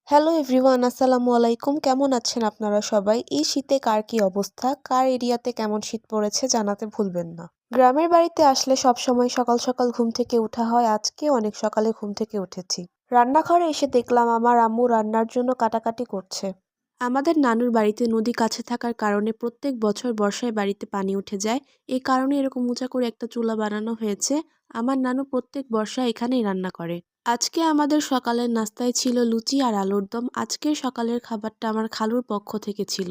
Hello everyone, আসসালামু আলাইকুম। কেমন আছেন আপনারা সবাই? এই শীতে কার কি অবস্থা, কার এরিয়াতে কেমন শীত পড়েছে জানাতে ভুলবেন না। গ্রামের বাড়িতে আসলে সব সময় সকাল সকাল ঘুম থেকে ওঠা হয়। আজকে অনেক সকালে ঘুম থেকে উঠেছি। রান্নাঘরে এসে দেখলাম আমার আম্মু রান্নার জন্য কাটাকাটি করছে। আমাদের নানুর বাড়িতে নদী কাছে থাকার কারণে প্রত্যেক বছর বর্ষায় বাড়িতে পানি উঠে যায়। এই কারণে এরকম উঁচা করে একটা চুলা বানানো হয়েছে। আমার নানু প্রত্যেক বর্ষায় এখানেই রান্না করে। আজকে আমাদের সকালের নাস্তায় ছিল লুচি আর আলুর দম। আজকের সকালের খাবারটা আমার খালুর পক্ষ থেকে ছিল।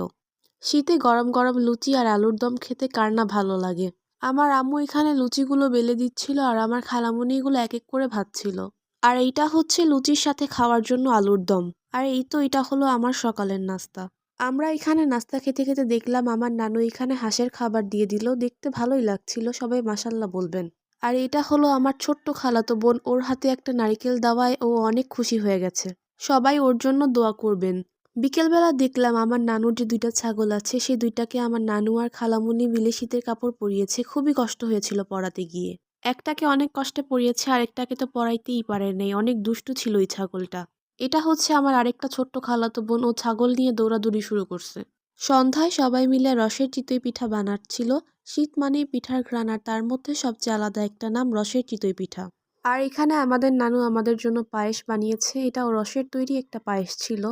শীতে গরম গরম লুচি আর আলুর দম খেতে কার না ভালো লাগে। আমার আম্মু এখানে লুচিগুলো বেলে দিচ্ছিল আর আমার খালামণি এগুলো এক এক করে ভাজছিল। আর এইটা হচ্ছে লুচির সাথে খাওয়ার জন্য আলুর দম। আর এটা হলো আমার সকালের নাস্তা। আমরা এখানে নাস্তা খেতে খেতে দেখলাম আমার নানু এখানে হাঁসের খাবার দিয়ে দিল। দেখতে ভালোই লাগছিল, সবাই মাশাল্লাহ বলবেন। আর এটা হলো আমার ছোট্ট খালাতো বোন, ওর হাতে একটা নারিকেল দেওয়ায় ও অনেক খুশি হয়ে গেছে। সবাই ওর জন্য দোয়া করবেন। বিকেলবেলা দেখলাম আমার নানুর যে দুইটা ছাগল আছে সেই দুইটাকে আমার নানু আর খালামুনি মিলে শীতের কাপড় পরিয়েছে। খুবই কষ্ট হয়েছিল পরাতে গিয়ে। একটাকে অনেক কষ্টে পরিয়েছে, আরেকটাকে তো পরাইতেই পারে নাই, অনেক দুষ্টু ছিল ওই ছাগলটা। এটা হচ্ছে আমার আরেকটা ছোট্ট খালাতো বোন, ও ছাগল নিয়ে দৌড়াদৌড়ি শুরু করছে। সন্ধ্যায় সবাই মিলে রসের চিতই পিঠা বানাচ্ছিল। শীত মানেই পিঠার ঘ্রাণ, আর তার মধ্যে সবচেয়ে আলাদা একটা নাম রসের চিতই পিঠা। আর এখানে আমাদের নানু আমাদের জন্য পায়েস বানিয়েছে। এটাও রসের তৈরি একটা পায়েস ছিল।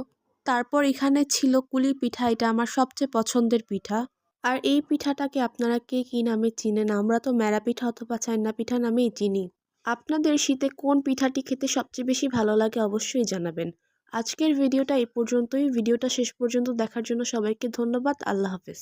তারপর এখানে ছিল কুলি পিঠা, এটা আমার সবচেয়ে পছন্দের পিঠা। আর এই পিঠাটাকে আপনারা কে কি নামে চিনেন? আমরা তো মেরা পিঠা অথবা চাইনা পিঠা নামেই চিনি। আপনাদের শীতে কোন পিঠাটি খেতে সবচেয়ে বেশি ভালো লাগে অবশ্যই জানাবেন। আজকের ভিডিওটা এই পর্যন্তই। ভিডিওটা শেষ পর্যন্ত দেখার জন্য সবাইকে ধন্যবাদ। আল্লাহ হাফেজ।